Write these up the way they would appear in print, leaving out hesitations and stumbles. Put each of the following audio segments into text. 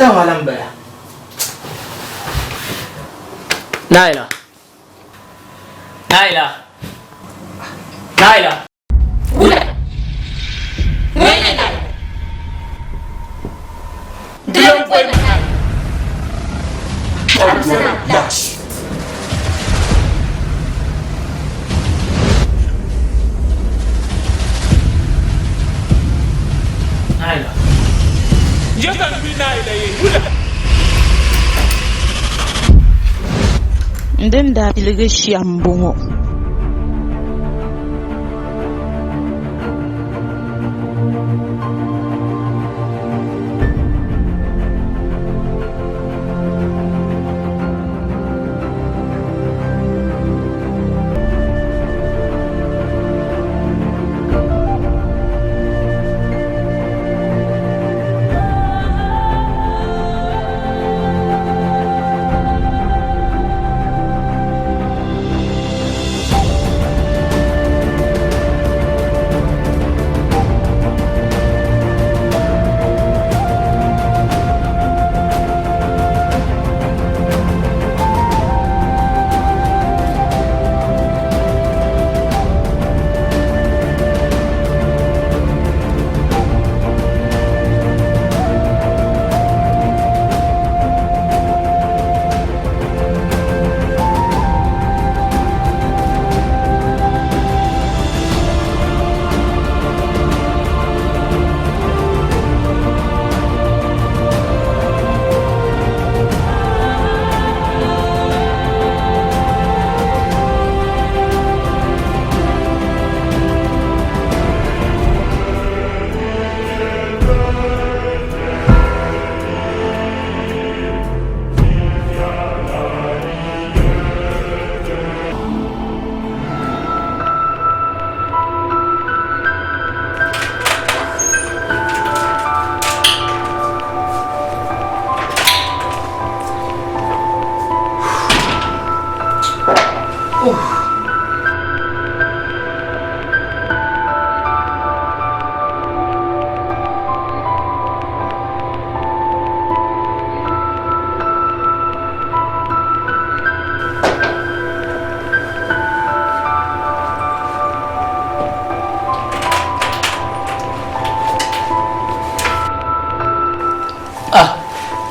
Tawalambaya. Naila. Naila. Naila. Ula. Nene Naila. Dia foi Naila. Naila. Jangan Naila Ula. Ndem da bilga shiambongo.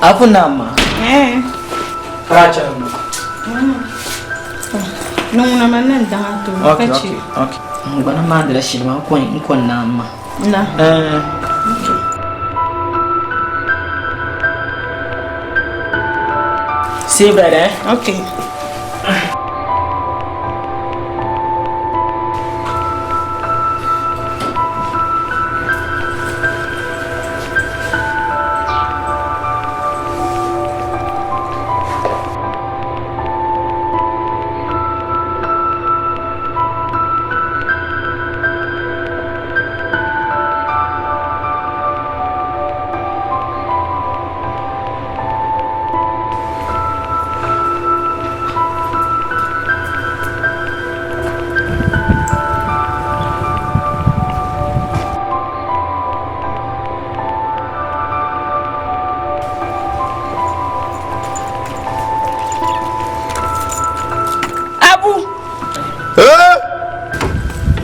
Afu nama. Racha no. Nunguna manen dangato. Okay. Ngwana mandela shilwa ko nama. Na. See brother. Okay.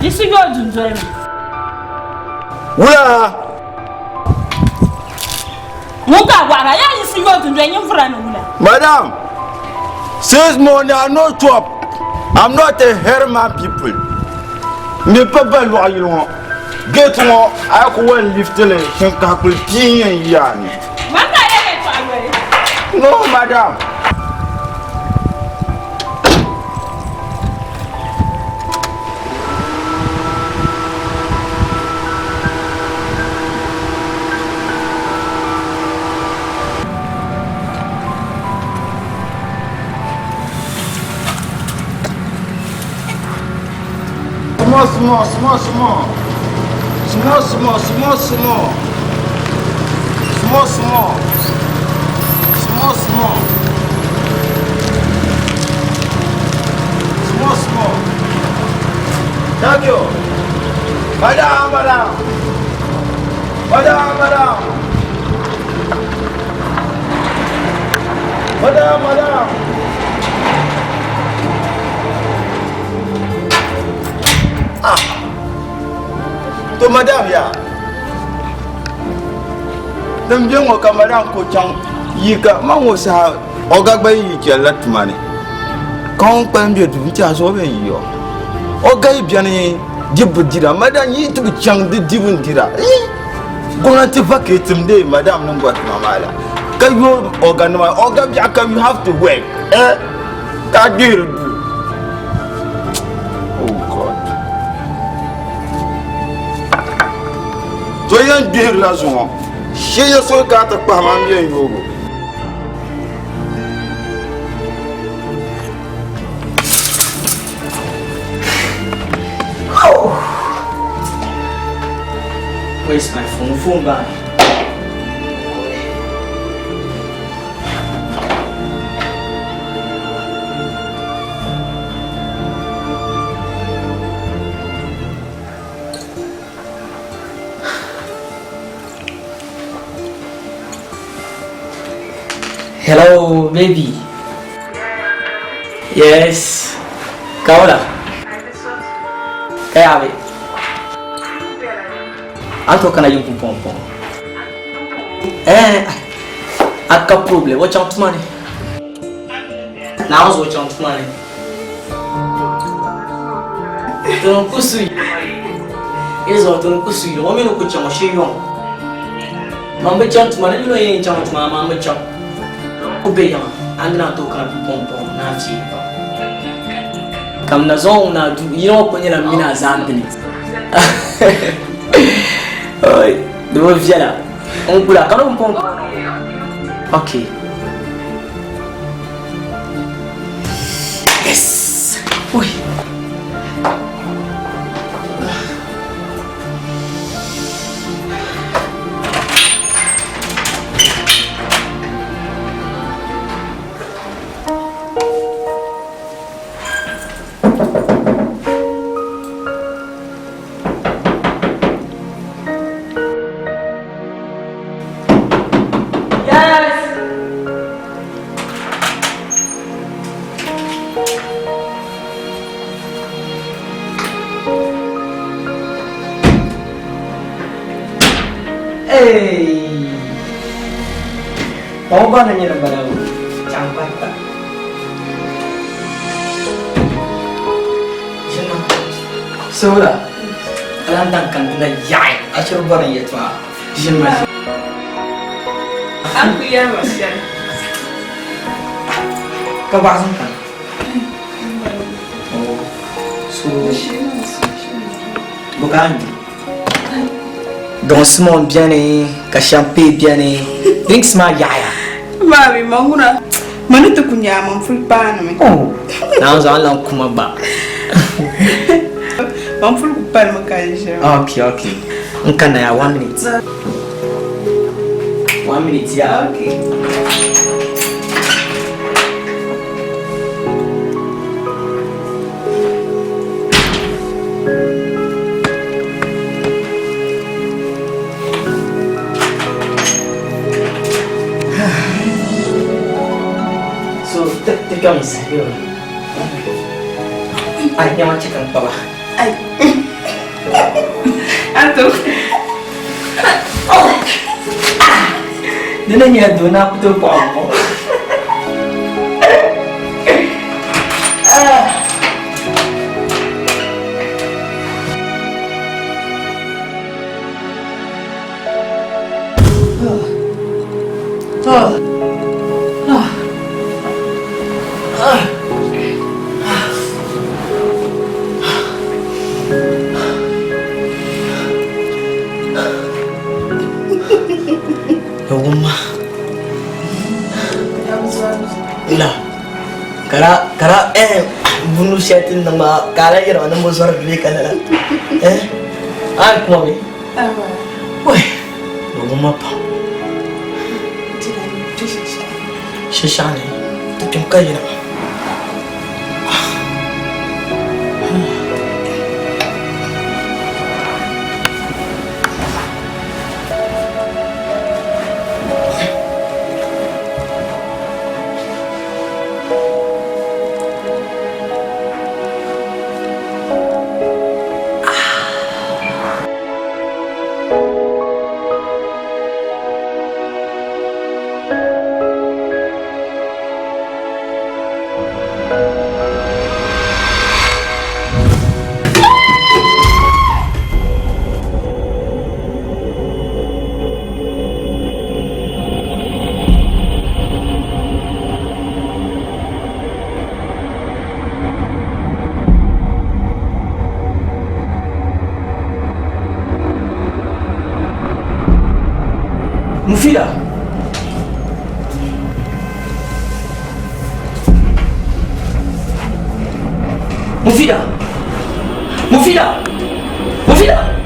Isi yo dunjore mi. Wula. Muka wara ya isi yo dunjore yin fura na wula. Madam, since morning I no chop. I'm not a herman people. Me papa lo ayilo. Get mo I ko wan lift le kin ka ko tin yani. Maka ya ke to agwe. No madam. Small. Thank you. Madam. Madame. Ah. To madame ya. Dan biyan wa kamaran ko can yi ka man wo sa oga gba yi ke latmani. Kan pa mbi du ti aso be yi yo. Oga yi biyan ni dibu dira madame yi tu can di dibu dira. Gwamnati fa ke timde madame nan gwa mamala. Kayo organema organ biaka you have to work. Ka deal. Oh God. To yan deal la zo. She yo so ka ta pa ma mi yogo. Where's my phone bag? Hello, baby. Yes. Kau lah. Kayak apa? Anto kana yung pom. Aka problem. Watch out money. Now watch out money. Tun kusui. Ezo tun kusui. Wame no kuchang sheyong. Mambe chant money no yin chant mama mambe chant. Obeya. Andina to kana pom na chi. Kam na zone na du yo ko nyela mina zambini. Oi, devo via là. On peut la quand on pompe. OK. Yes. Oui. Hey, mau ba nanya ng balaw? Campat tak? Siya na. Sola. Alandang kan na yay. Asyo ba na yet pa? Siya na. Aku ya masih. Kabasan kan? Oh, so bukan. Dansement bien et kachampe bien et drinks ma yaya. Babi manguna. Manu to kunya mam full pan me. Oh. Now za lan kuma ba. Mam full pan makaje. Okay. Nkana ya 1 minute. 1 minute ya. Okay. Kami sa'yo. Ay, niya machikan pa ba? Ay. Ato. Oh! Doon na niya doon. Naputo po ako. Lah, kara bunuh setin nama kara iro nama suara gede kana kuma be woi rumah apa shishane tutum kai na Mufida. Mufida. Mufida. Mufida.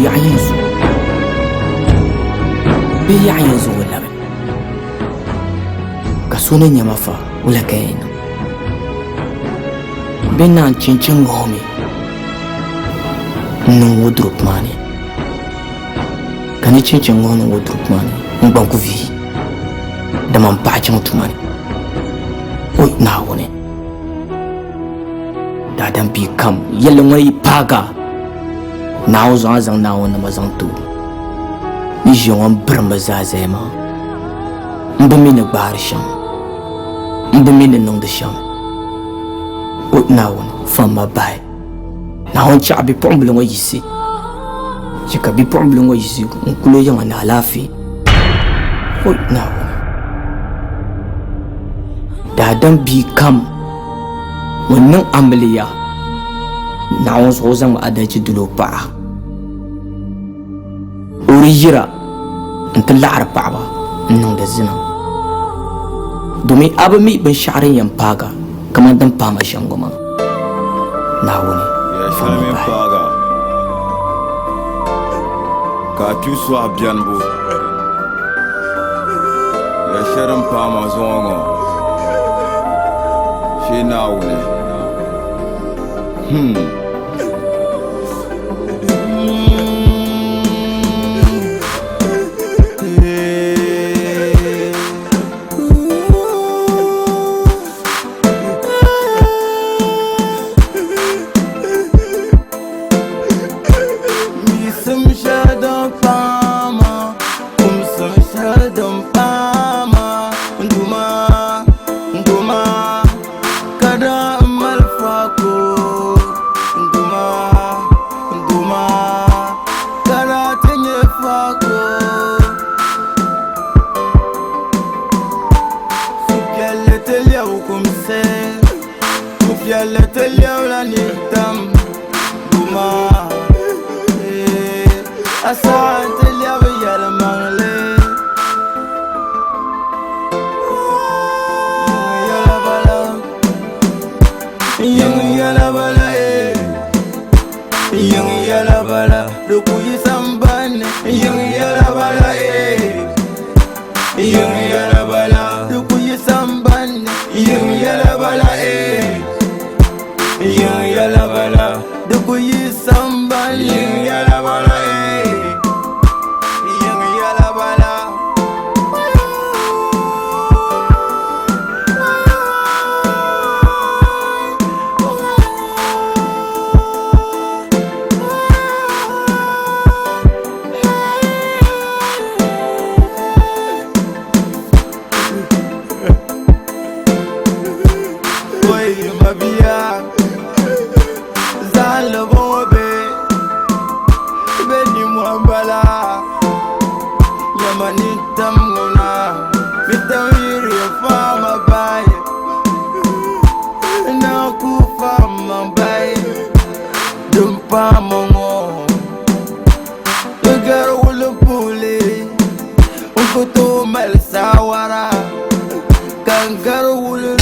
يا ينزو بي يا ينزو ولا بي كسونا نيمافا ولا كاين بينا نشنشن غومي نو ودروب ماني كان يشنشن غومي ودروب ماني نبانكو في دمان باچن تماني وي ناوني دادم بي كم يلونغي باغا Now zang now on the mazang too. Is young Brambazazema Mbumina Barsham Mbumina non the sham. What now from my by? Now on chabi problem what you see. She can be problem what you see, Uncle and Alafi. What now? Dadam become when no Amelia. Now Rosam Adachi Dulopa Urira until Lara Pava, no the Zina. Do me ever meet Ben Shari and Paga, Commandant Pama Shangoma. Now, Shami Paga Katu Swab Janbu Yasharam Pama Zongo She now. tamuna mitawiri fama baye na ku fama baye dumpa mongo lugar wulu pule unkutu mal sawara kangar wulu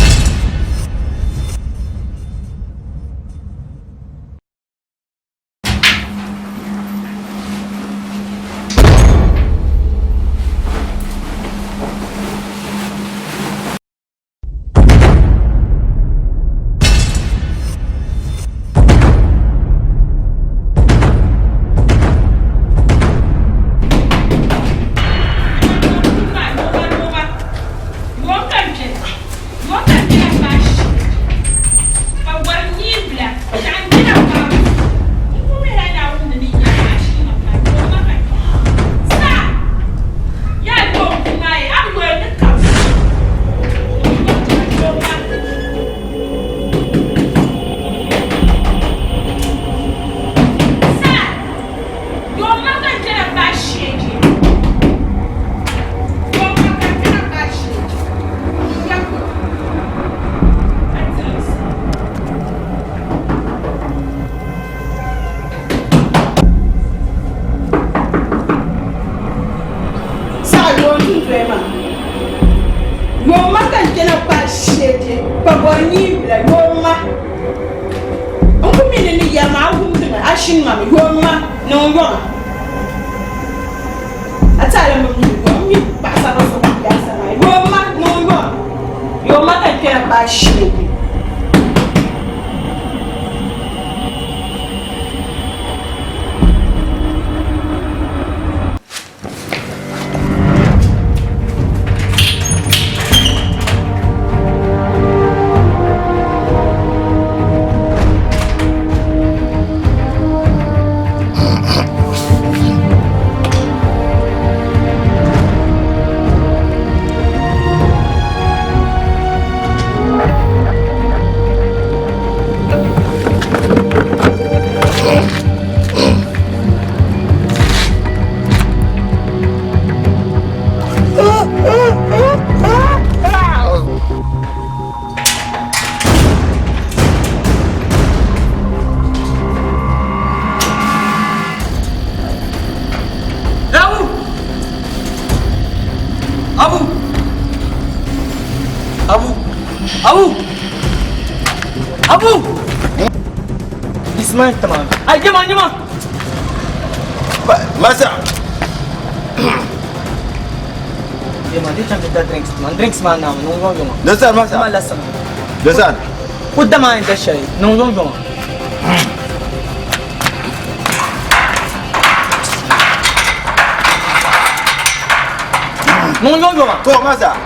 Ismail tamam. Ay jema masa jema dia macam kita drinks mana nunggu jema. dasar masa Malas sama. dasar Kuda main dah shay nunggu jema. Nunggu jema. to masa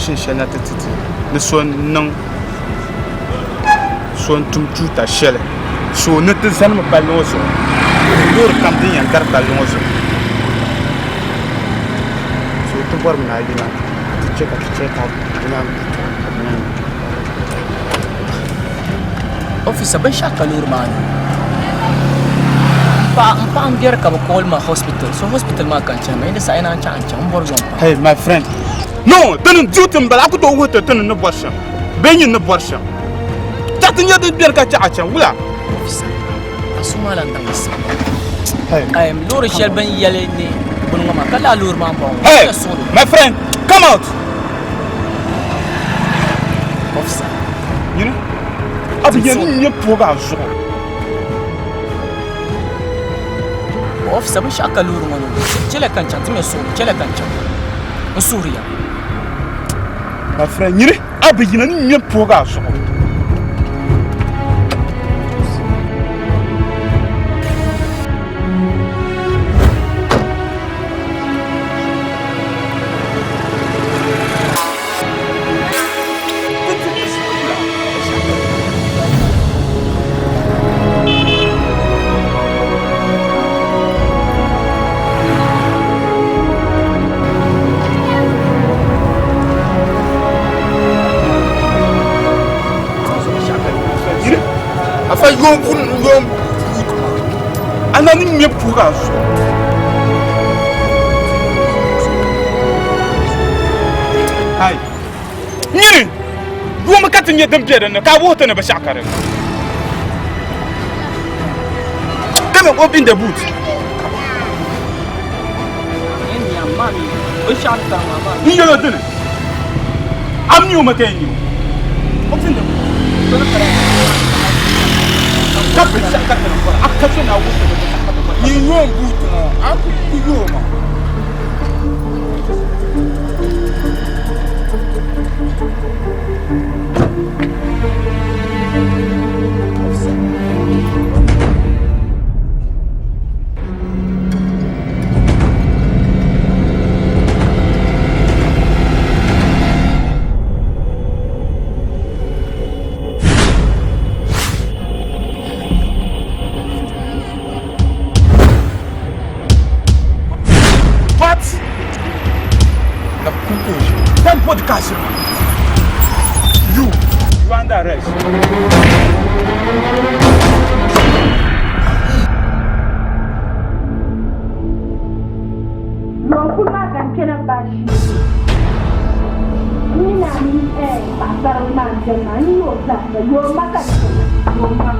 mashin shɛli na ti titi ni so niŋ so n tum tuuta shɛli so ni ti zanimi palli ŋɔ zuɣu loori kam din yɛn gari palli ŋɔ zuɣu so ti bɔri mi na ayi na ti chɛ ka Officer, ben shaka loori maa ni paɣa n bɛri ka bi kooli ma hospital so hospital maa kan chɛni ma yɛli saɣi na n chaŋ n bɔri yɔn Hey, my friend. No, tini duty mbala aku to wuto tini ni bɔrsham. Benyi ni bɔrsham. Chati nyɛ din bɛri ka chaɣa chɛn wula. Officer, a suma la n daŋ sa. Hey. Loori shɛli bin yɛli ni bini ŋɔ maa ka laa loori maa bɔŋɔ. Hey, my friend, come out. Officer. You know? Abi yɛ ni nyɛ puuga a zuɣu. Officer, bin shaka loori ŋɔ ni chɛli kan chaŋ ti mɛ so chɛli kan chaŋ n suuriya. My friend, you know? Abi yɛ ni nyɛ puuga a zuɣu. Afa yom anani nyɛ puuga a zuɣu. Hai. Nyini. Yom ka ti nyɛ din bɛ dinni ka wuhi ti ni bi shɛɣu ka dinni. Come and open the boot. N yɛlɛ dini. Am new mate new. Open the boot. Kapit sa ka na ko. Akaso na wuhi ti ni shɛɣu ka dinni. Ni yom boot mo. Aku ku yom. What? Na conclusion. That podcast. You under arrest. Mangkuna kan kena bashi. Ni nani pasar manjan ni yo dah yo makan yo makan.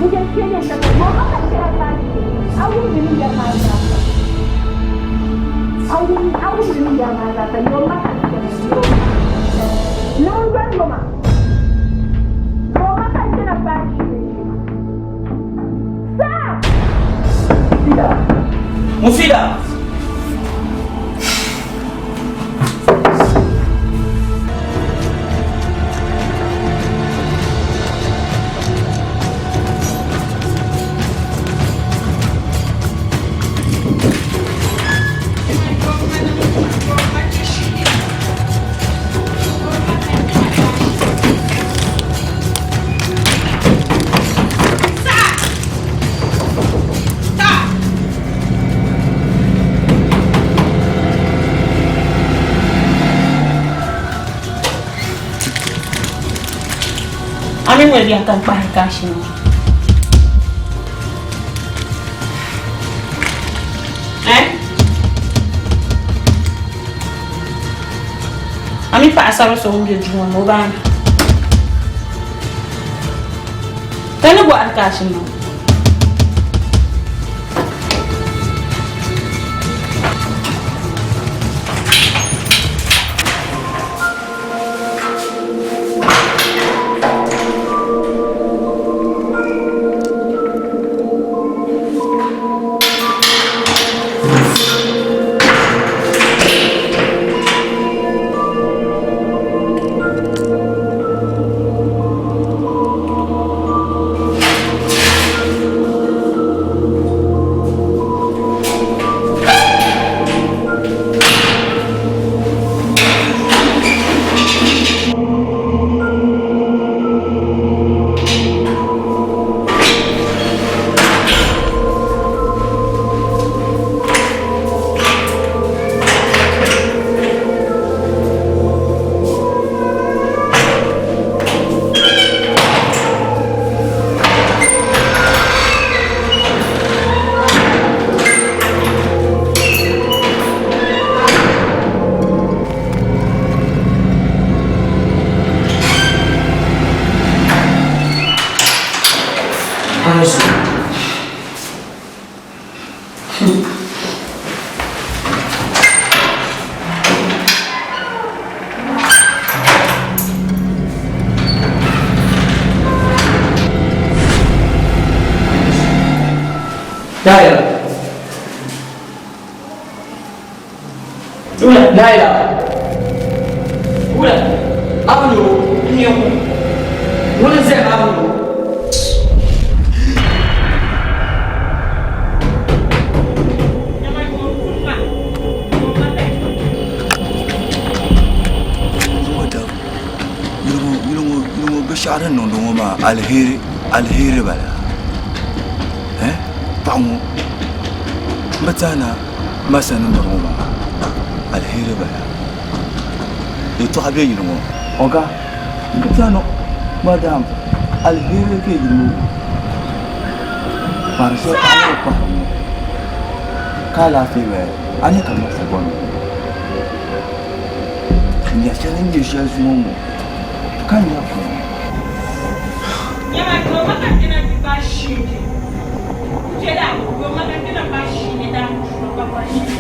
Ujian kena tak yo makan kena bashi. Awak ni dia makan. Awak ni dia makan yo makan kena yo. Nongkan yo makan. Yo makan kena bashi. Sah. Tidak. Mufida. Ani mo yang akan kasih. Ami paɣasara so ŋun bɛ duu ŋɔ ni o baana ka ni bɔhiri kaashim maa Manso. Naila. Naila. Ulan. Abnu. Ini aku. Ulan saya abnu. Bishara nondo ma alheri bala. Pangu. Matana masana nondo ma alheri bala. Itu habe yirmo. Oga. Matano madam alheri ke yirmo. Parso alo pa. Kala fiwe ani kama sabon. Ya shanin je shi sumo. Kan ya ko. Nyama ko maka kina kibashinde. Jeda ko maka kina bashinde da ko bashinde.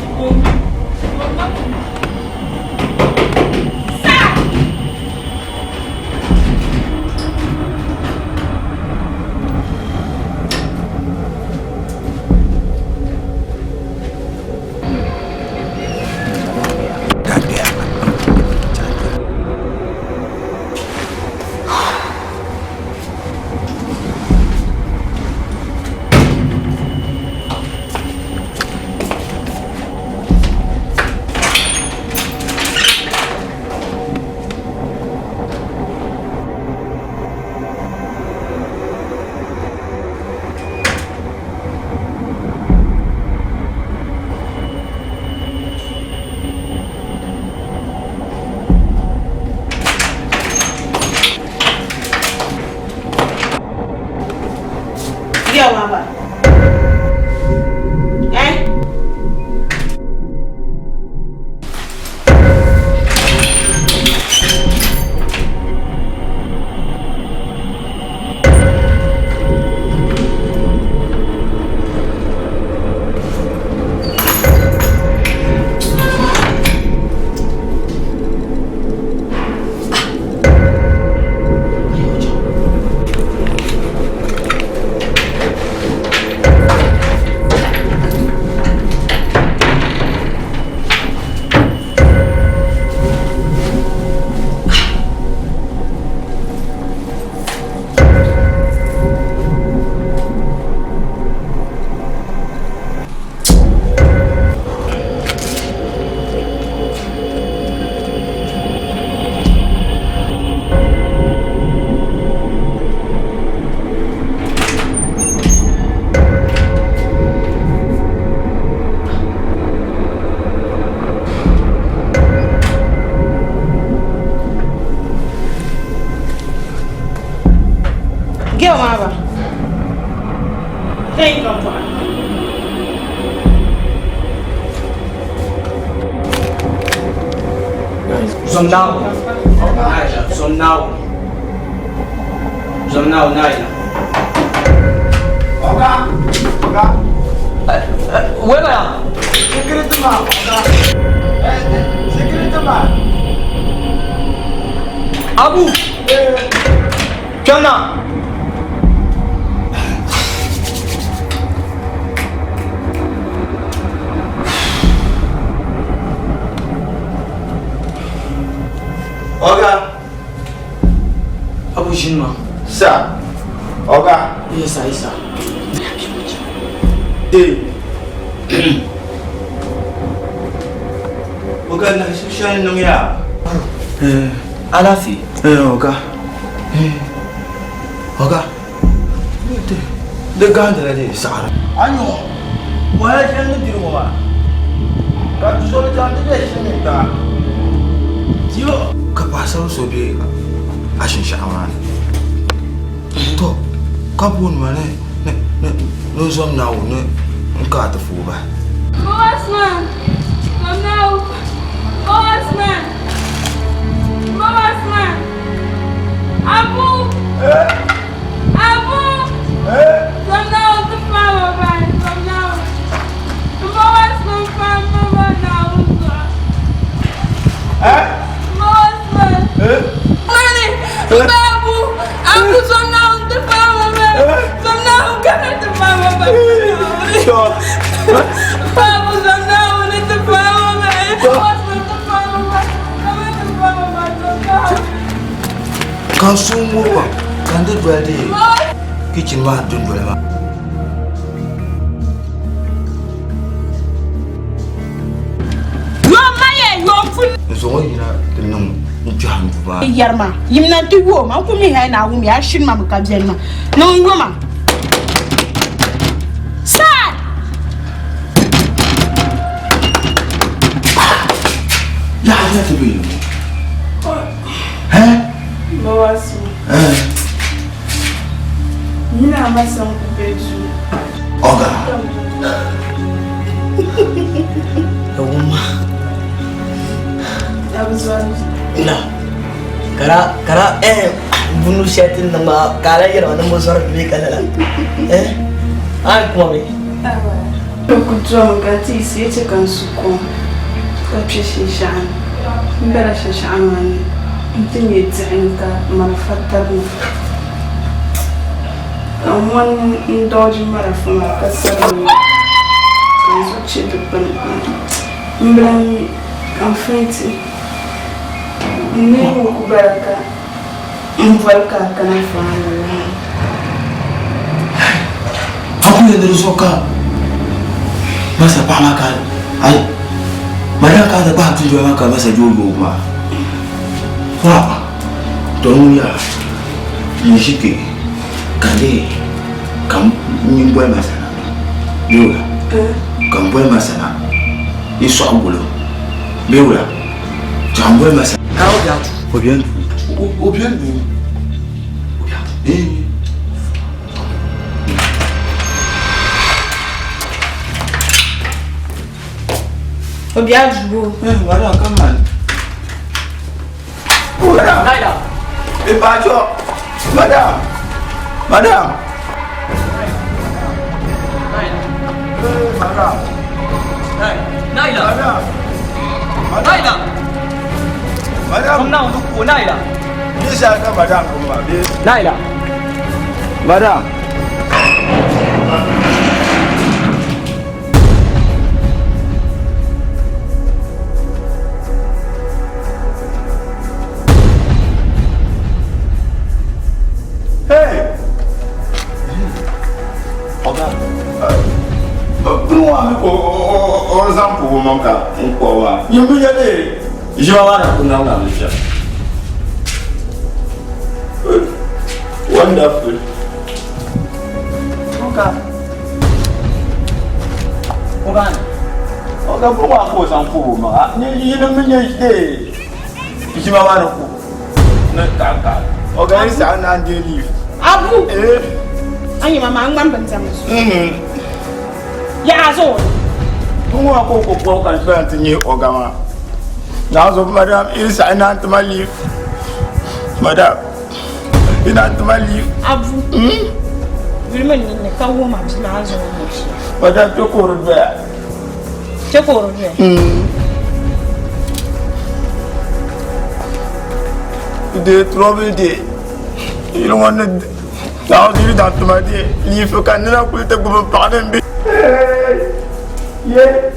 Naila. Oga. Where Security man. Security man. Abu. Kana. Oga. Abu Jinma. Sir. Oga. Yes, sir. Oga na shishan nung ya. Alafi. Oga. Oga. The ganda de Sara. Anyo. Wala siya na diro mo ba? Katusol siya na siya ta. Yo, kapasa so be ashin sha'awan. To, kabun mane no zom na ne nka ta fu ba. Bossman. Now. Bossman. Abu. Abu. Vamos andar, bonito vamos, Kau semua kan tu berada kitchen mah tu boleh mah. Yo maye yo fun. So ina tenang jam tu mah. Yarma, yimna tu wo ma ko mi ha na wo mi a shin ma ka bien ma. No wo ma. Sa! Ya ada tu bi. Hah? Bawasu. Mina masa ko beju. Oga. Uma. Abuzwan. Ina. Kara bunu setin nama kala yero nama sor bi kala. Ai kuma be. Ko jo ngati si ete kan suko. Ka pishishan. Mbara shishan wani. Mtinye tsinka marafatarna. Amwan ndoji marafuma kasarni. Kanzo chidu pan. Mbran enfrente. Nem kubaraka. Mvalka kana fana. Aku yang terus suka. Masa pamakan. Ai. Mereka ada bah tu jual makan masa jual mah. Wah, dong ya, ini sih kali kamu nyimbuai masalah, beula, kamu buai masalah, isu ambulo, beula, jambuai masalah. Kau dah. Obian, Obiaju. Mana kaman? Naila. Bajo, madam. Madam. Naila. Madam. Naila. Madam. Kau nak untuk ku Naila. Bisa ke madam rumah? Naila. Madam. Hey. Oga. Bunuh orang sampu mangka, engkau wa. Yang punya ni. Jawab aku nak macam. Wonderful. Oga. Oga. Oga bunuh aku sampu mangka. Ni namanya ide. Jawab aku. Nak kakak. Oga ni sana dia live. Abu. Ayi mama ngam banzamu. Ya zo. Bunuh aku kan sebab ni oga mah. Now, madam, is I not my leave. Madam, you not my leave. Abu. Vilma ni ka wo ma bi na zo mo shi. Madam, to go there. Che ko ro ye. The trouble day. You don't want to. Now, you don't my day. Leave you can never put a good pardon. Yeah.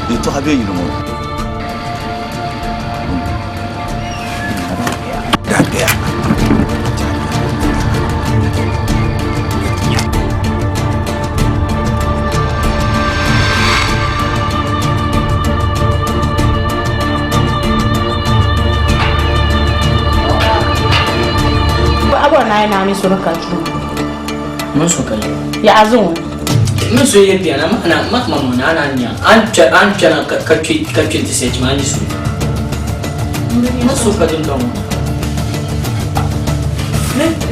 Itu habis you know. Dah. Abo na mi so ka ju. Masuk kali. Ya zo. Masuk ye biar nak mama nana nya. An cana kacui disej mana su. Masuk kali dong.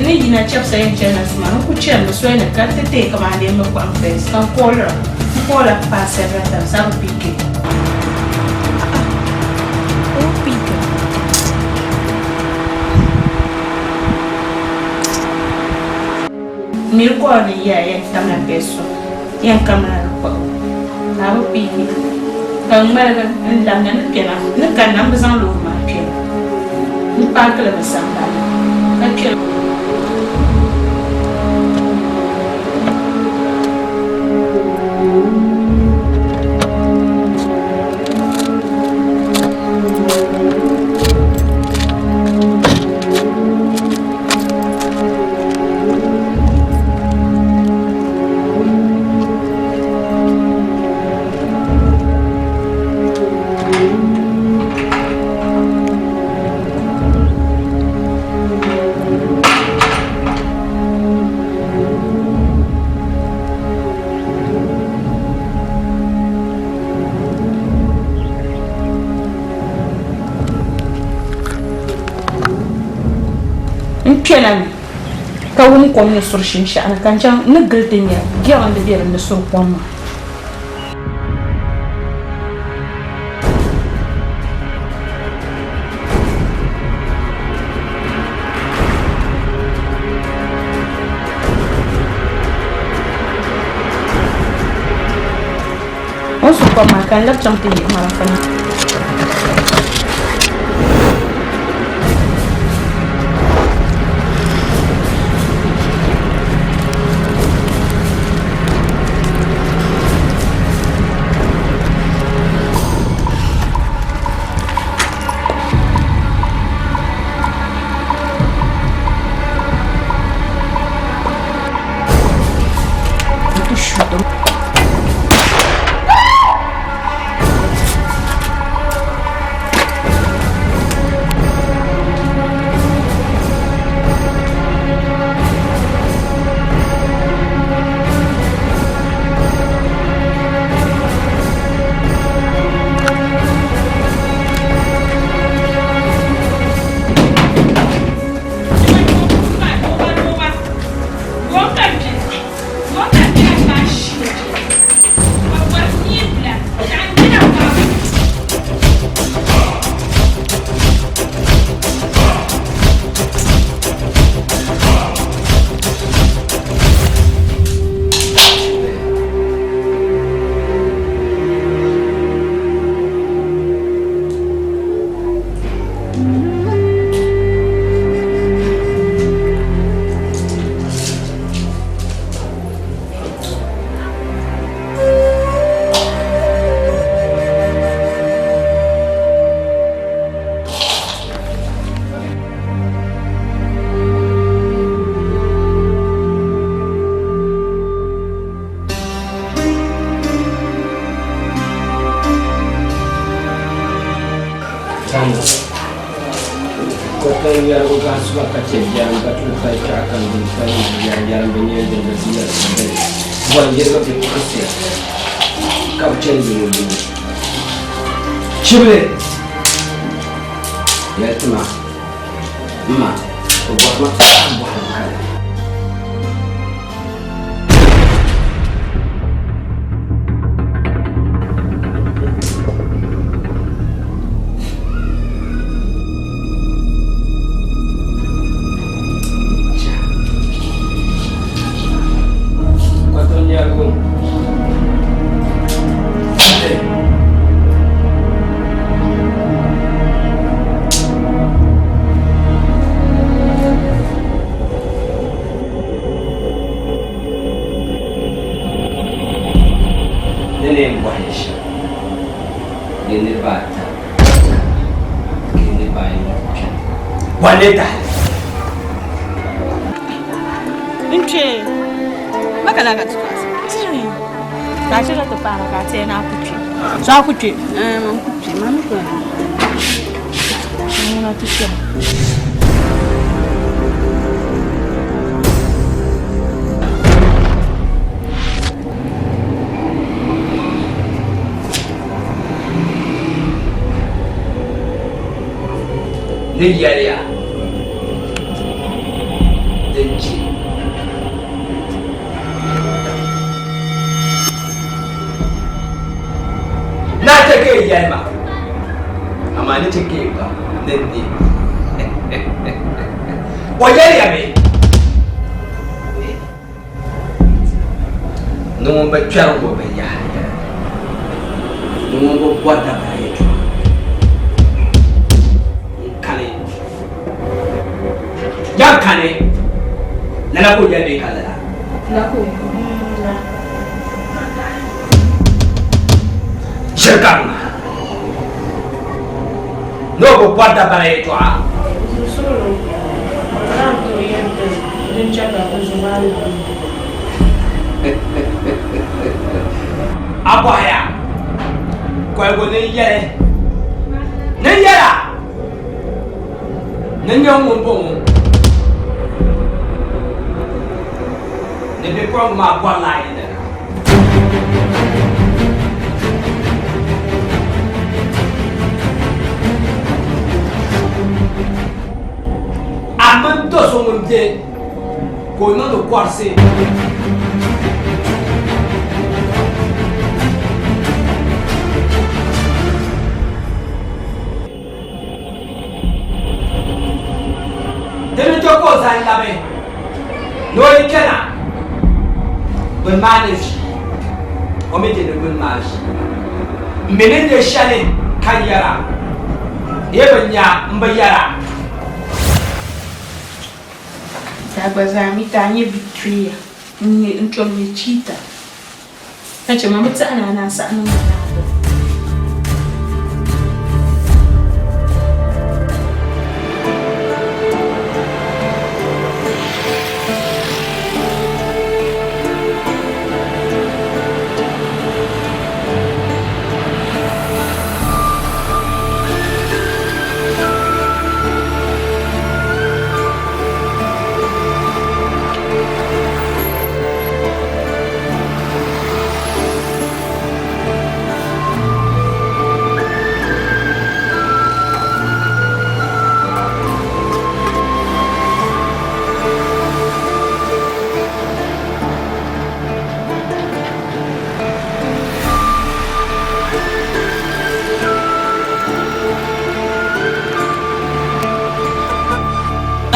Ni dina chap saya chana sma ku chen so ina ka tete ka ma de mo kwa face kan kola pa serra ta sa pique. O pique. Mil ko ni ya tamna peso. Yang kamera ko. Na o pique. Kan mara kan lam na pena. Na kan na bezan lo ma pena. Park la samba. Kakira. Kenami ka wuni kom ne sur shinshana kan jan ne gildinya gyan da biyar ne sur kom on su kom kan lab jam ti ma fa Chibule. Yatma. Ma. Obama ambo hankali. Waleta. Inche. Makana ka tsasa. Ka tsira to para ka tsena kuchi. Za kuchi. Kuchi mami ko. Na tsira. Ying Yelli. Denji. Na take Yelma. Amani take ba. Dendi. Wajali ame. No ba charo go be ya. No go kwata ba yetu. Kale. la ko ya be kala la ko shirkan no ko pada bare to a solo tanto yente din chaka ko zumali apa ya ko go ne yere ne yara ne nyong mo bon ne be ko ma kwa lai ne aman to so mo de ko no do kwarse dene to ko zan labe no ikena ben manage o me de ben manage menen de shale kan yara yebanya mbayara Dagbani tanye victory ni ntom ni chita kace mama tsana na sanu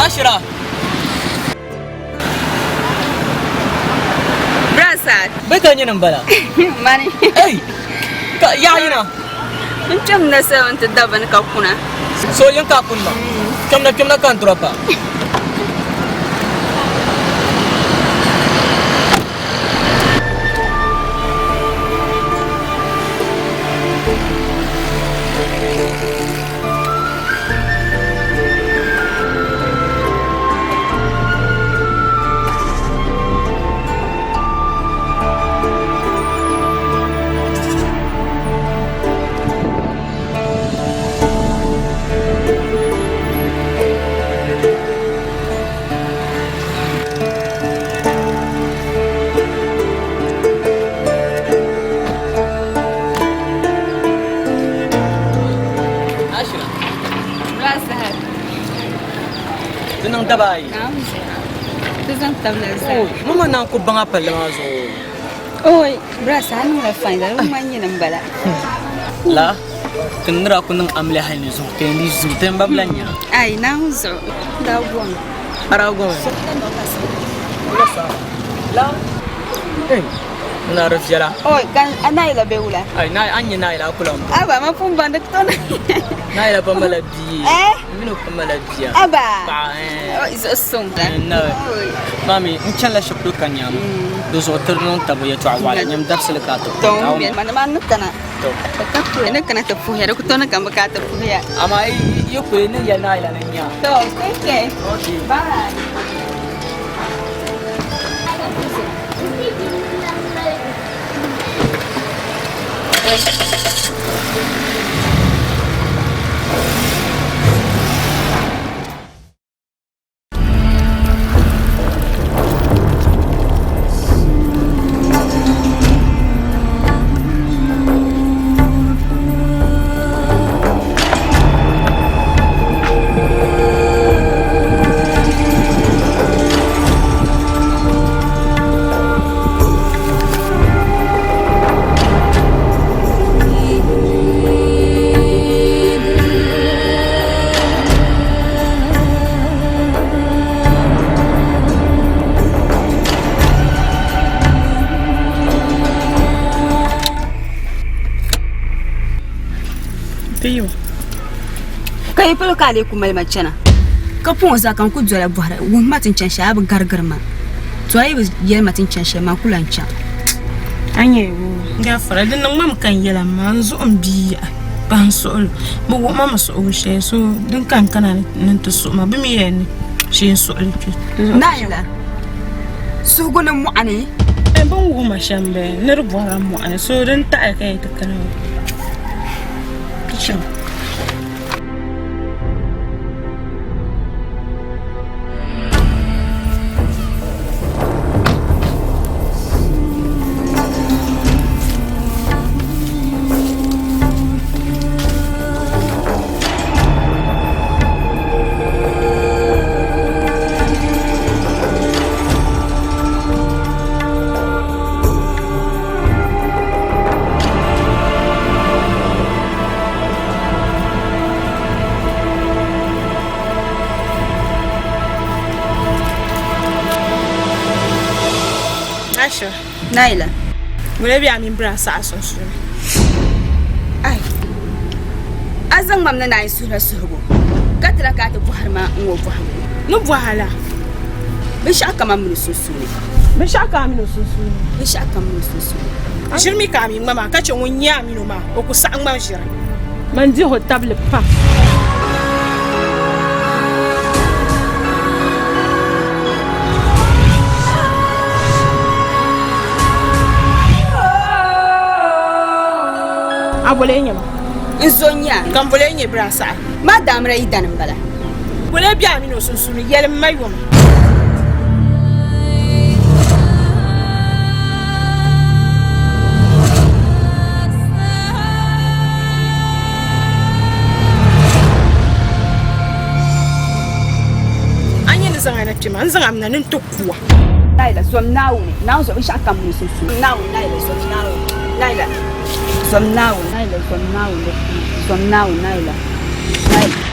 Ashira. Brasad. Betul ni nambala. Mani. Hey. Kak ya ina. Macam nasa untuk daban kapuna. So yang kapun ba. Kemna kantor apa? Tenang tabay. Tuzang tabla sa. Oh, mama na ko banga pala maso. Oy, brasan mo fine dalo manyi nambala. La, kenra ko nang amlahan ni zo. Tendi zo temba blanya. Ay, nauzo. Dawon. Aragon. La. Eh. Na rafjala. Oy, kan anay la beula. Ay, na anya na ila kulam. Aba mapumba ndakutona. Na ila pamala bi. Mino pamala bi. Aba. Ba. Oh, izo sumda. No. Mami, inchala shukru kanyam. Dozo ternon tabo ya tuawala nyam dapsel kato. Tom, mana mana kana. To. Kapu ene kana tapu ya kutona kamba ka tapu ya. Ama yo ko ne ya na ila nya. To, okay. Okay. Bye. Kai pelo kale kuma macana. Ka pon za kan ku jora buhara, wo matin can sha ab gargarma. to ai was yer matin chan she ma kulancha anye wo gafara din nan mam kan yela man zo on biya ban so mo wo mama so o she so din kan kana nan to so ma bi mi yen she so alki naila so gona mu ani e ban wo ma shambe ne rubora mu ani so din ta kai ta kana kishin Naila wala bi amin bra sa so so ai azan mam na nai sura sugo katla ka ta buhar ma ngo buhar no buhala bin shaka mam mun susu bin shaka min susu bin shaka mun susu shirmi ka min mama ka ce won ya min ma o ku sa ma shira man di ho table pa abole nyama insonya kan bole nye brasa madam ra idan bala bole bia mi no sunsun yele mayo anya ni zanga na tima zanga amna nin tokuwa naila som now now so shaka mun susu now naila som now naila som now naila som now som now naila naila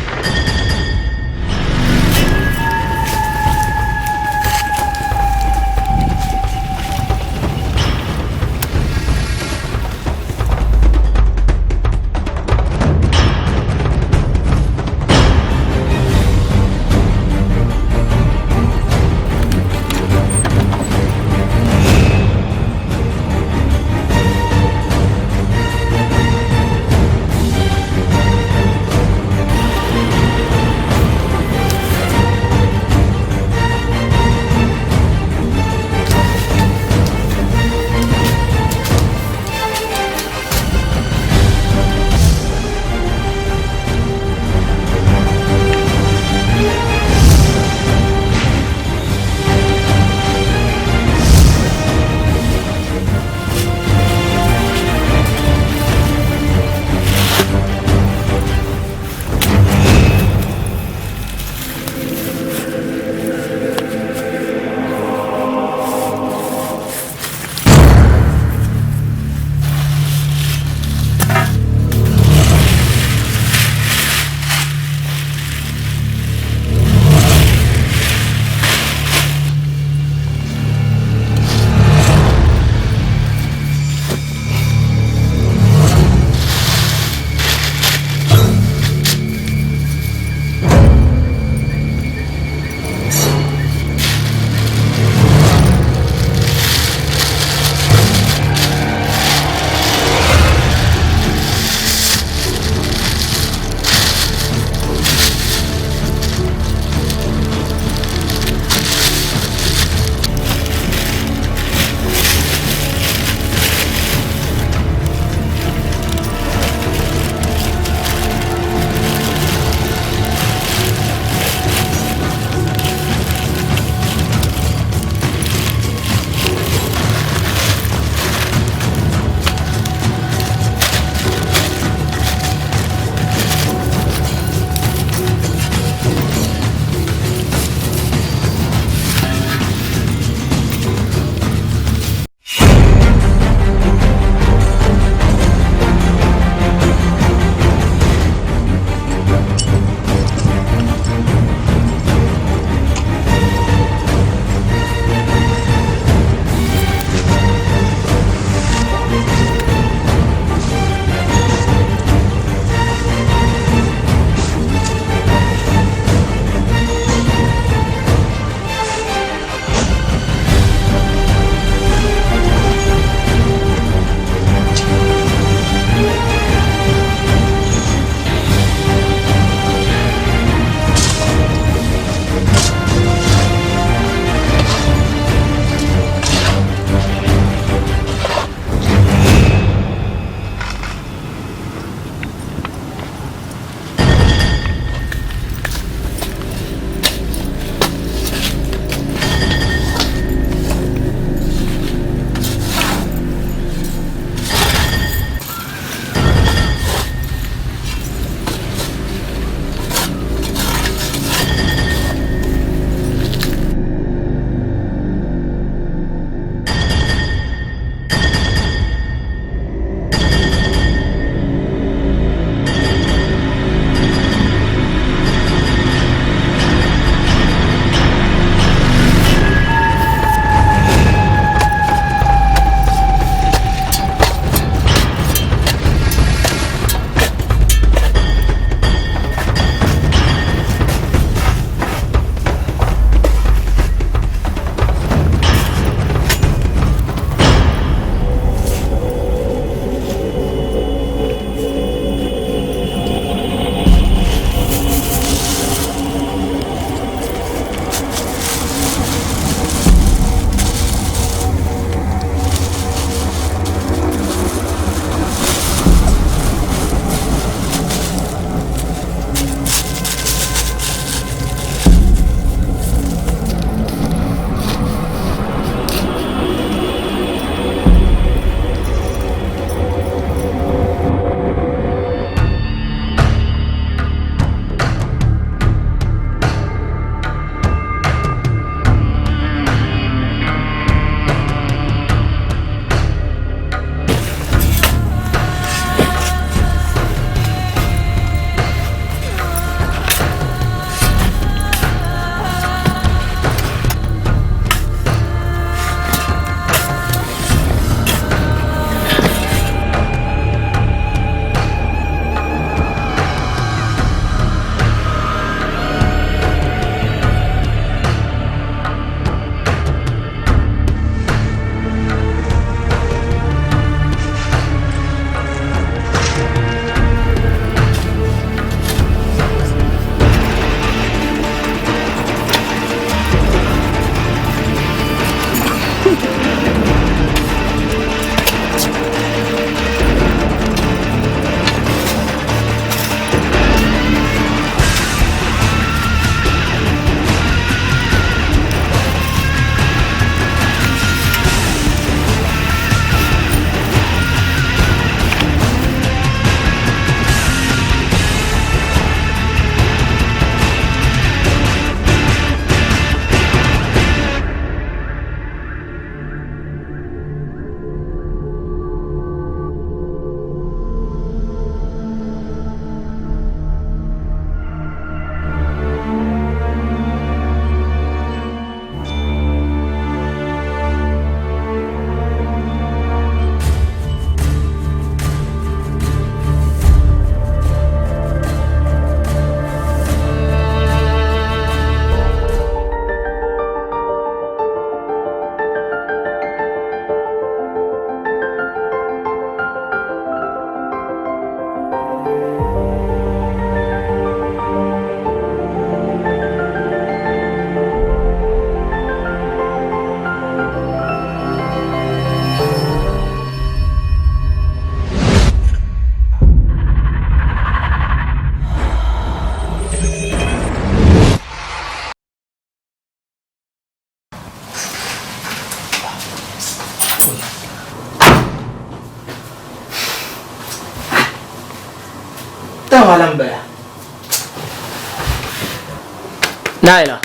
Naila.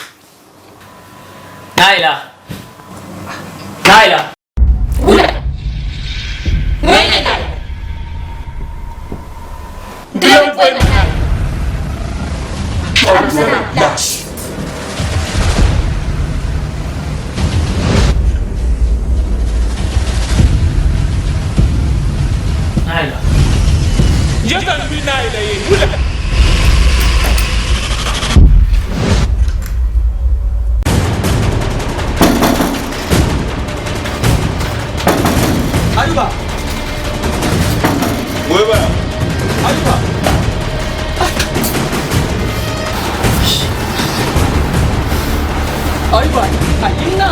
Jangan binai lagi. Udah. Ayuba. Ayuba. Ayuba. Ayina.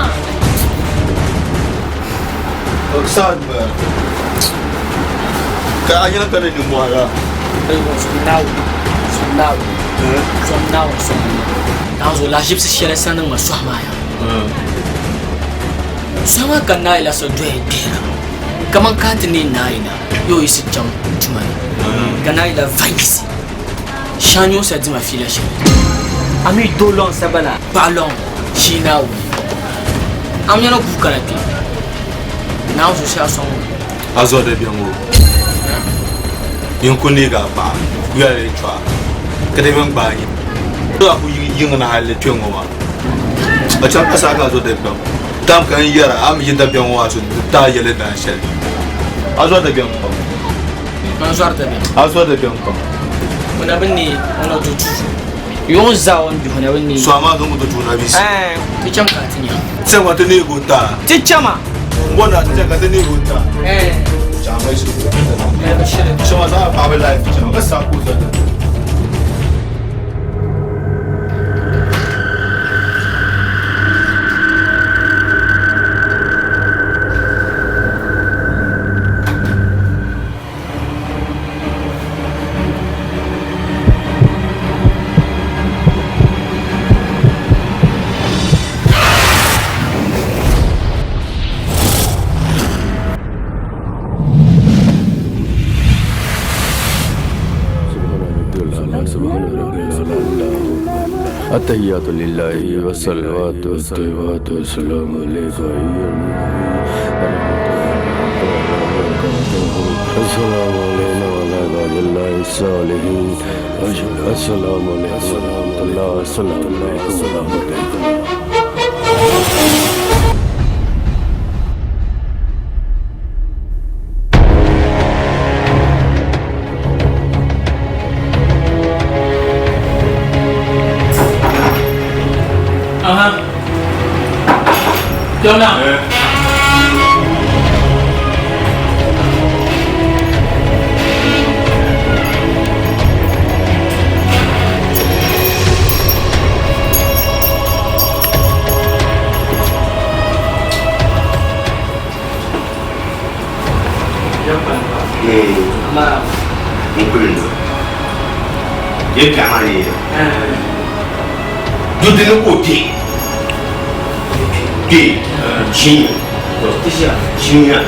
Aksan ba. Kaya na ni muara. Now, so la gypsy shell is sending my swamaya. Sama kan Naila so dwe dera. Kaman kantini Naila, yo isi jam tumai. Kanaila vaisi. Shanyo sa di ma fila shi. Ami dolon sabala. Balon. Shina wi. Am yana ku karate. Now so sha song. Azo de biango. Yung kuniga pa. Ya le chwa. Kade bang ba yi. Do aku ying na hale chongo ma. Acha asa ga zo de biango. Tam kan yara am yinda biango aso ta yele da shel. Azo de biango. Azo de biango. Wana bani wana tutu. Yon zawon bi wana bani. So ama dungu tutu na bisi. Ti cham ka tinya. Tsema te ne go ta. Ti chama. Mbona tseka te ne go ta. Chama isu. Shoma za pa life chama ka sa ku za. التحيات لله والصلوات والطيبات والسلام عليك السلام علينا وعلى عباد الله الصالحين السلام عليكم ورحمة الله السلام عليكم ورحمة الله. Dona. Ama mungkin dia kena ni. Jadi nak kopi. Di China, China.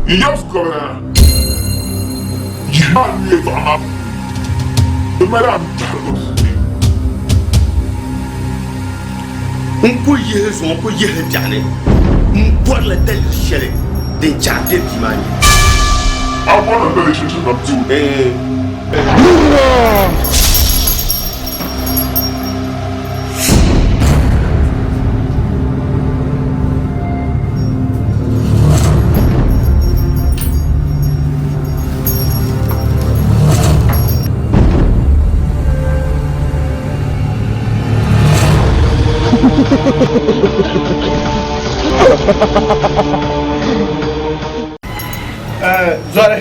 Yes, Governor. Jangan lihat anak. Madam. Unko ye jane. Unko la del shele. De jade dimani. I want to finish it up too. Zore.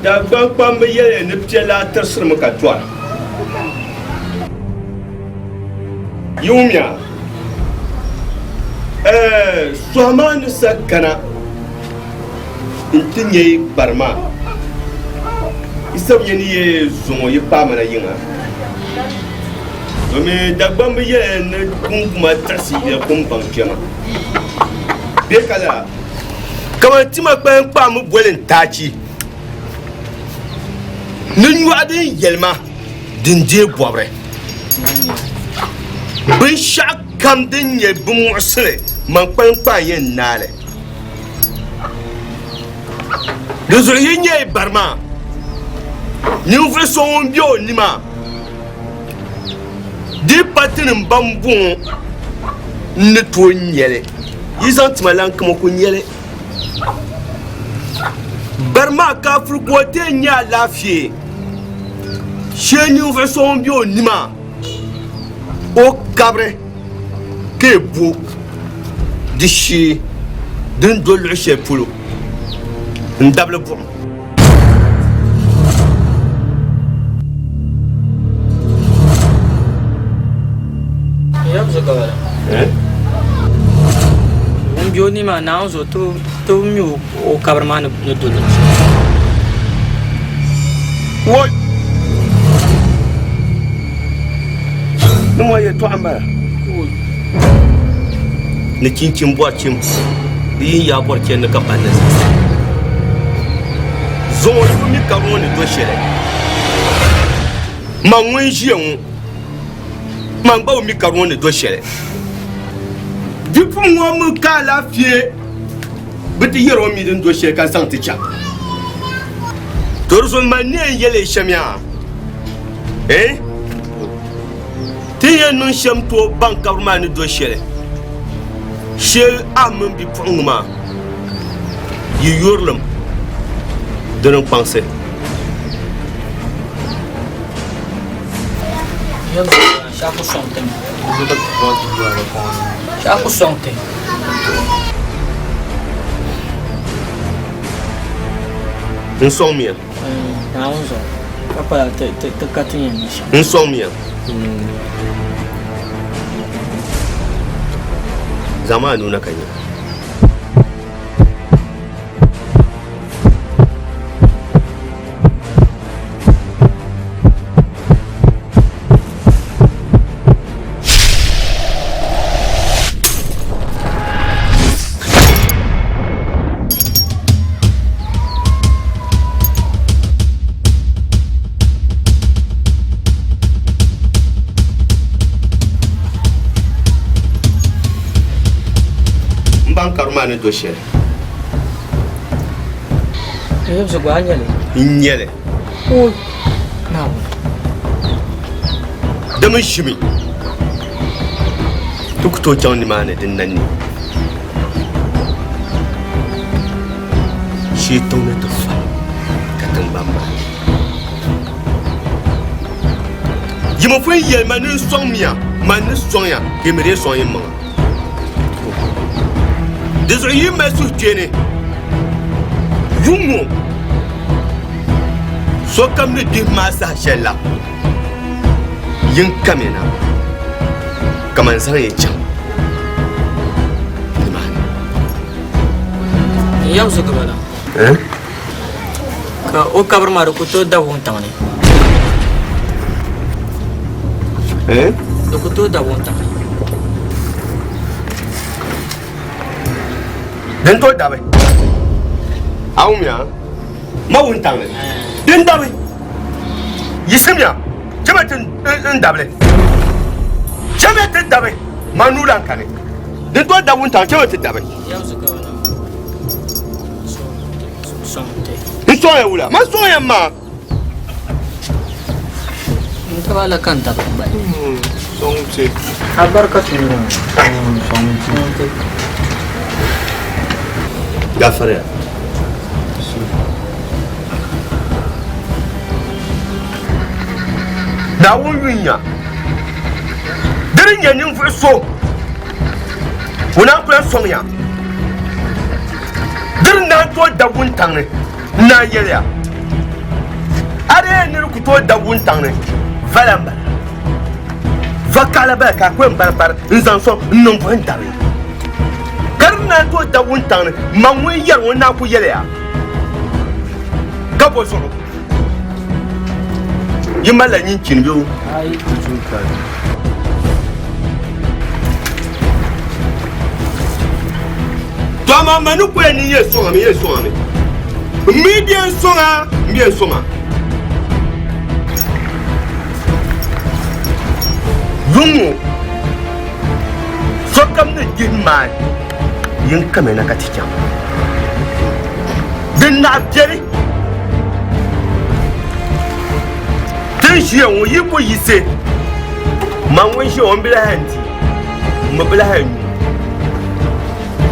Dagbani pambe yele ne piela tersir maka twa. Yumya. Suaman sakana. Intinye barma. Isam yeni ye zongo ye pamana yinga. Mais Dagbani ne kuma tasi ya kumpan kema. Bekala. Comment tu m'as pas me boire tachi? Nous adin yelma dindé boire. Ben chaque camden ye bon sele man pas yen nale. Les oreillers barma. Nous faisons bio nima. Des patins bambou ne toi niele. Ils ont malan comme qu'on niele. Barma ka frugote nya la fie. Chez nous faisons bio nima. Au cabre que beau de chez d'un dollar chez Polo. Un double point. Bioni ma naozo to mi o kabarman no do. What? No moye to amba. Ne cincin boa cim. Yi ya bor ken ka banne. Zo mi ka woni do shere. Ma won jion. Man ba mi ka woni do shere. Du pour moi me ka la fie. Beti yero mi den do shere kan santi cha. Torzo manen yele shamia. Tiye non shem to banka man do shere. She am bi pongma. Yi yorlum. De non penser. Chaque santé. Chaque santé. Insomnia. Naozo. Papa te katinha. Insomnia. Zamanu na kanya. Karmane dossier. Eu sou guanhale. Nyele. Oh. Não. Dama shimi. Tuk to jawni mane din nanni. Shi tone to fa. Katan bamba. Yimo fo yel manu somia, manu sonya, kemere sonya ma. Désolé, il m'a soutenu. Vous, so comme le dimanche à Chella. Yin kamena. Comment ça y est? Yam so kabala. Ka o kabar maru ko to da won tawani. Do ko to da won tawani. Den to dabe awumya ma won tangle den dabe yisimya jamatin ndable jamatin dabe manulan kane den to da won tan jamatin dabe so ya wula ma so ya ma ntawala kanta ba sonte abarkatu sonte Gafare. Da wunya. Dirin yanin fu so. Una ku so ya. Dirin na to da wuntan ne. Na yele. Are ne ku to da wuntan ne. Valamba. Vakala ba ka ku mbar nzan so non fu ndare. Na to da wuntan man wen yar wona ku yele ya gabo so yimala yin kin biu ai ku ka Mama manu ko ni yeso ami. Median songa, bien songa. Yungu. So kam ne din mai. Yin kamena katika. Den na jeri. Den shi on yibo yise. Man won shi on bila hanti. Mo bila hanti.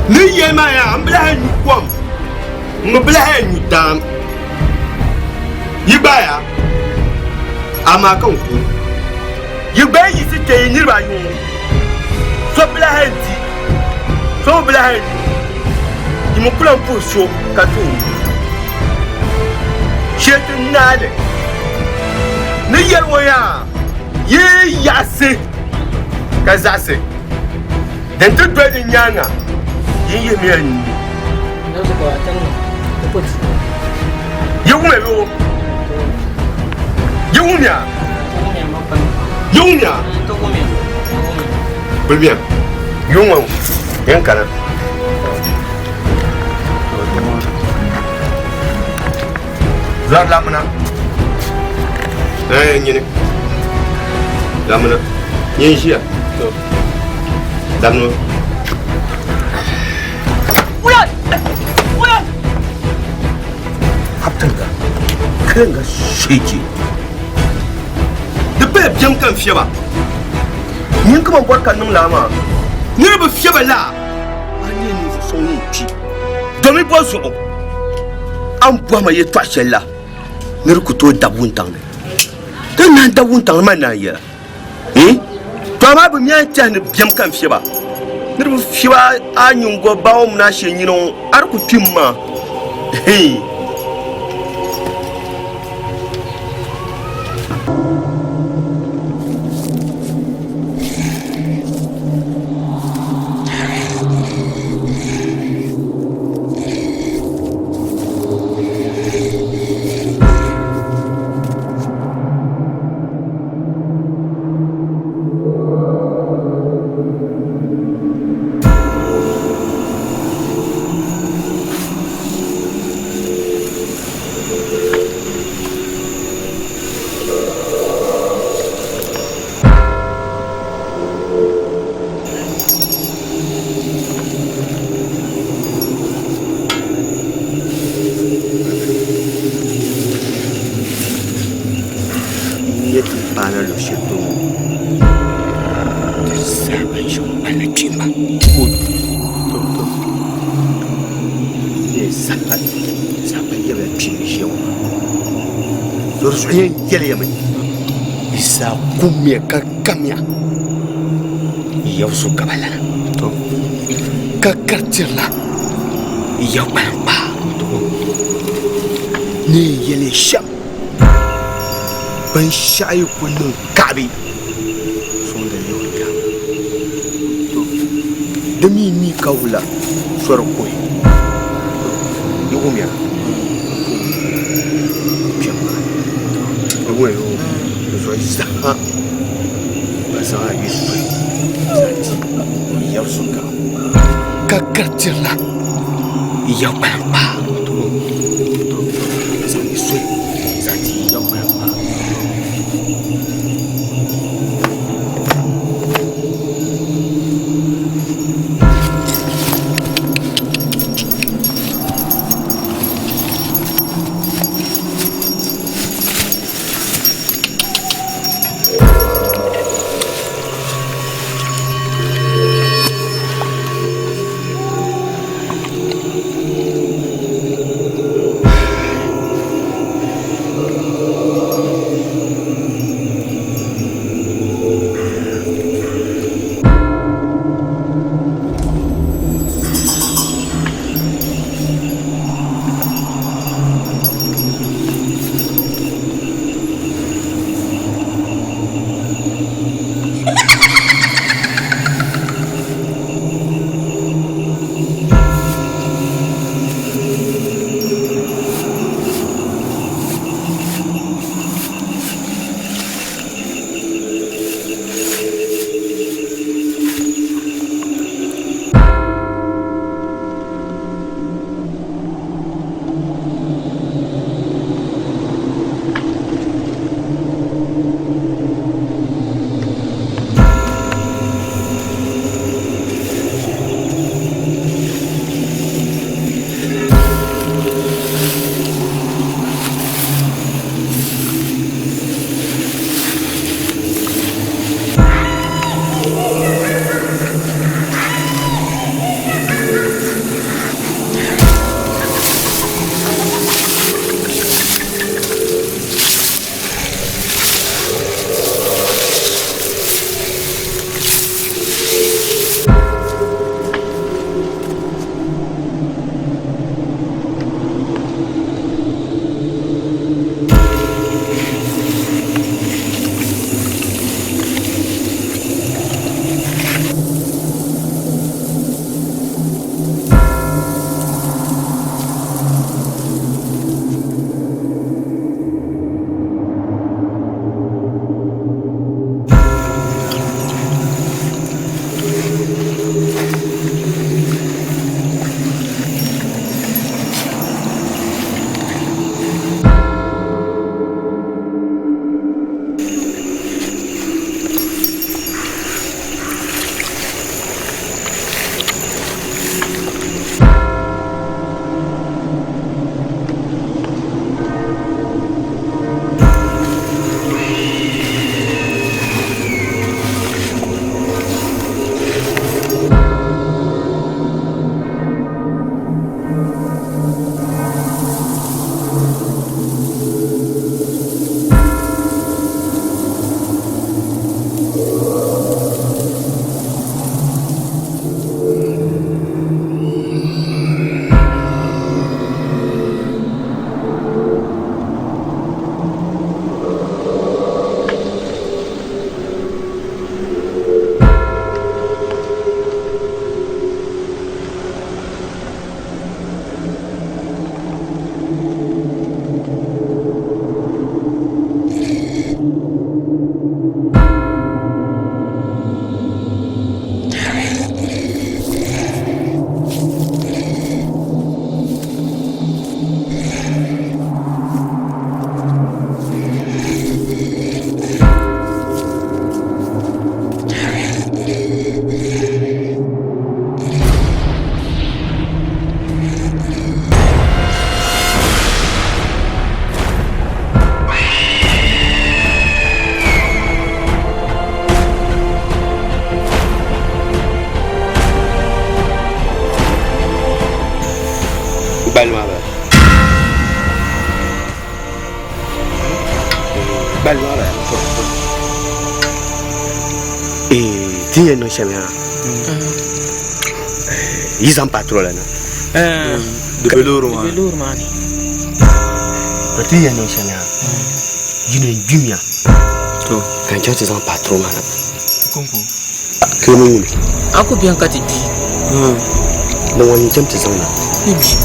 Ni yema ya ambila hanti kwam. Mo bila hanti dam. Yibaya. Ama kan ku. Yibaya yise te ni ba yun. So bila hanti. So bila hanti. Mo plan pour so ka tu. Chete nale. Ni yerwo ya. Ye yase. Kazase. Den tu dwe de nyanga. Ye mi ani. Ndio kwa tano. Tupoti. Yewumelo. Yewumia. Yewumia. Très bien. Yewumwa. Yankana. Zar lamana. Nyene. Lamana. Nyenshia. Damno. Ulan. Haptanga. Kenga shiki. De beb jam kan fiaba. Nyin kuma barka num lama. Ni ba fiaba la. Ani ni so nti. Domi bozo. Am boama ye twashella. Nirkuto dabuntang. Dan nan dabuntang man na ya. Tama bu miya ta ni biam kan fiba. Nirbu fiba anyun go bawo na she nyino arku timma. Ying Yelli yami. Isa kumye kakamya. Yaw su kabala. Kakartirla. Yaw pampa. Ni Yelli sham. Ban shayi kunun kabi. Sonda yaw ta. Demi ni kawla sorokoi. Yugumya. Ouais, je vois ça. Ça va, il y a son gars. Kakartila. Il y a pas. Ça me suit. Ça dit, il y a pas. Tiens, non, chérie. Ils en patrouillent là. De velours, man. Tiens, non, chérie. Ils ne disent rien. Quand tu es en patrouille, man. Comment? Aku bien kati bi. Non, on y tient tes ans là. Et puis.